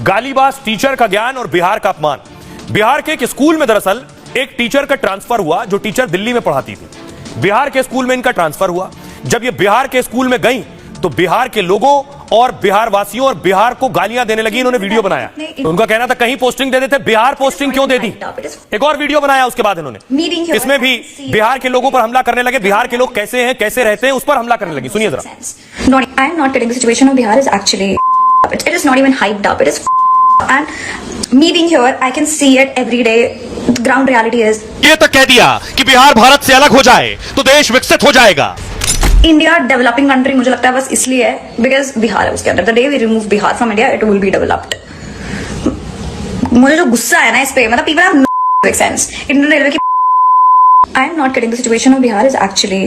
गालीबाज teacher का ज्ञान और बिहार का अपमान। बिहार के एक स्कूल में दरअसल एक टीचर का ट्रांसफर हुआ जो टीचर दिल्ली में पढ़ाती थी। बिहार के स्कूल में इनका ट्रांसफर हुआ। जब ये बिहार के स्कूल में गई तो बिहार के लोगों और बिहार वासियों और बिहार को गालियां देने लगी। इन्होंने वीडियो बनाया तो उनका कहना था कहीं पोस्टिंग दे देते, बिहार पोस्टिंग क्यों दे दी। एक और वीडियो बनाया उसके बाद इन्होंने, इसमें भी बिहार के लोगों पर हमला करने लगे। बिहार के लोग कैसे हैं, कैसे रहते हैं, उस पर हमला करने लगी। सुनिए जरा। I am not kidding. The situation of Bihar is actually, it is not even hyped up. It is, and me being here, I can see it every day. The ground reality is. ये तक कह दिया कि बिहार भारत से अलग हो जाए तो देश विकसित हो जाएगा। इंडिया डेवलपिंग कंट्री मुझे लगता है बस इसलिए है बिकॉज बिहार है उसके अंदर। The day we remove Bihar from India it will be developed. मुझे जो गुस्सा है ना इस पे, मतलब people have no sense. Indian railway की, I am not kidding, the situation of Bihar is actually,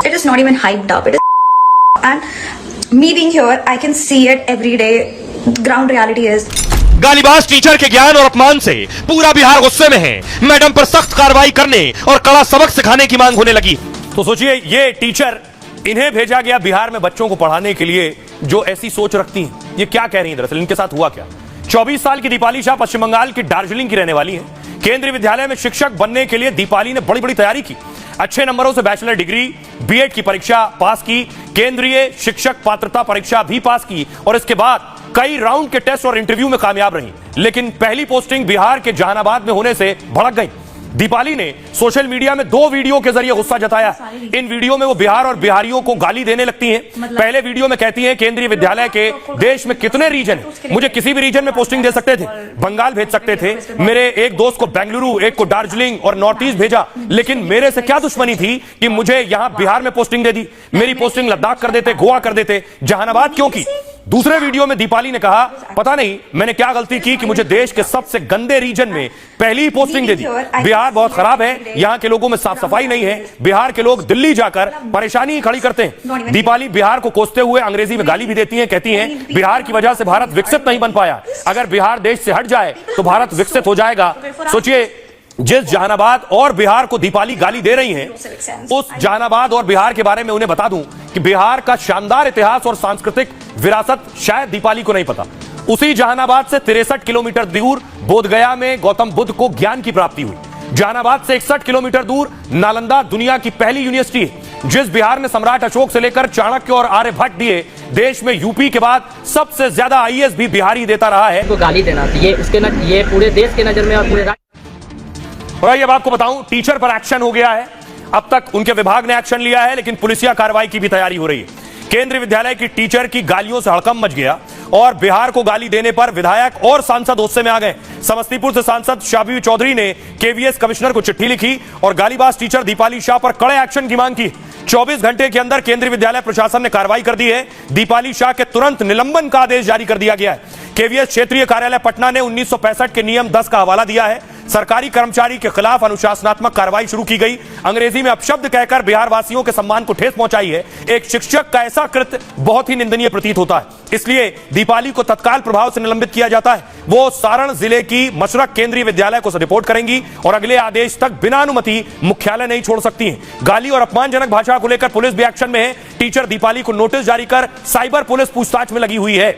it is not even hyped up. It is, and me being here I can see it every day. Ground reality is. गालीबाज teacher के ज्ञान और अपमान से पूरा बिहार गुस्से में है। मैडम पर सख्त कार्रवाई करने और कड़ा सबक सिखाने की मांग होने लगी। तो सोचिए, ये टीचर, इन्हें भेजा गया बिहार में बच्चों को पढ़ाने के लिए जो ऐसी सोच रखती हैं। ये क्या कह रही हैं दरअसल, इनके साथ हुआ क्या। 24 साल की दीपाली शाह पश्चिम बंगाल की दार्जिलिंग की रहने वाली हैं। केंद्रीय विद्यालय में शिक्षक बनने के लिए दीपाली ने बड़ी बड़ी तैयारी की। अच्छे नंबरों से बैचलर डिग्री, बीएड की परीक्षा पास की, केंद्रीय शिक्षक पात्रता परीक्षा भी पास की और इसके बाद कई राउंड के टेस्ट और इंटरव्यू में कामयाब रही। लेकिन पहली पोस्टिंग बिहार के जहानाबाद में होने से भड़क गई। दीपाली ने सोशल मीडिया में 2 वीडियो के जरिए गुस्सा जताया। इन वीडियो में वो बिहार और बिहारियों को गाली देने लगती हैं। पहले वीडियो में कहती हैं केंद्रीय विद्यालय के देश में कितने रीजन हैं, मुझे किसी भी रीजन में पोस्टिंग दे सकते थे, बंगाल भेज सकते थे। मेरे एक दोस्त को बेंगलुरु, एक को दार्जिलिंग और नॉर्थ ईस्ट भेजा, लेकिन मेरे से क्या दुश्मनी थी कि मुझे यहां बिहार में पोस्टिंग दे दी। मेरी पोस्टिंग लद्दाख कर देते, गोवा कर देते, जहानाबाद क्यों की। दूसरे वीडियो में दीपाली ने कहा, पता नहीं मैंने क्या गलती की कि मुझे देश के सबसे गंदे रीजन में पहली ही पोस्टिंग दे दी। बिहार बहुत खराब है, यहां के लोगों में साफ सफाई नहीं है, बिहार के लोग दिल्ली जाकर परेशानी खड़ी करते हैं। दीपाली बिहार को कोसते हुए अंग्रेजी में गाली भी देती हैं। कहती हैं बिहार की वजह से भारत विकसित नहीं बन पाया, अगर बिहार देश से हट जाए तो भारत विकसित हो जाएगा। सोचिए, जिस जहानाबाद और बिहार को दीपाली गाली दे रही हैं, उस जहानाबाद और बिहार के बारे में उन्हें बता दूं कि बिहार का शानदार इतिहास और सांस्कृतिक विरासत शायद दीपाली को नहीं पता। उसी जहानाबाद से 63 किलोमीटर दूर बोधगया में गौतम बुद्ध को ज्ञान की प्राप्ति हुई। जहानाबाद से 61 किलोमीटर दूर नालंदा दुनिया की पहली यूनिवर्सिटी है। जिस बिहार ने सम्राट अशोक से लेकर चाणक्य और आर्यभट्ट दिए, देश में यूपी के बाद सबसे ज्यादा आईएएस भी बिहारी देता रहा है। तो गाली देना ये उसके न, ये पूरे देश के नजर में और पूरे और अब आपको बताऊं, टीचर पर एक्शन हो गया है। अब तक उनके विभाग ने एक्शन लिया है, लेकिन पुलिसिया कार्रवाई की भी तैयारी हो रही है। केंद्रीय विद्यालय की टीचर की गालियों से हड़कंप मच गया और बिहार को गाली देने पर विधायक और सांसद गुस्से में आ गए। समस्तीपुर से सांसद शाबी चौधरी ने केवीएस कमिश्नर को चिट्ठी लिखी और गालीबाज टीचर दीपाली शाह पर कड़े एक्शन की मांग की। 24 घंटे के अंदर केंद्रीय विद्यालय प्रशासन ने कार्रवाई कर दी है। दीपाली शाह के तुरंत निलंबन का आदेश जारी कर दिया गया है। केवीएस क्षेत्रीय कार्यालय पटना ने 1965 के नियम 10 का हवाला दिया है। सरकारी कर्मचारी के खिलाफ अनुशासनात्मक कार्रवाई शुरू की गई। अंग्रेजी में अपशब्द कहकर बिहार वासियों के सम्मान को ठेस पहुंचाई है। एक शिक्षक का ऐसा कृत्य बहुत ही निंदनीय प्रतीत होता है, इसलिए दीपाली को तत्काल प्रभाव से निलंबित किया जाता है। वो सारण जिले की मशरक केंद्रीय विद्यालय को रिपोर्ट करेंगी और अगले आदेश तक बिना अनुमति मुख्यालय नहीं छोड़ सकती हैं। गाली और अपमानजनक भाषा को लेकर पुलिस भी एक्शन में है। टीचर दीपाली को नोटिस जारी कर साइबर पुलिस पूछताछ में लगी हुई है।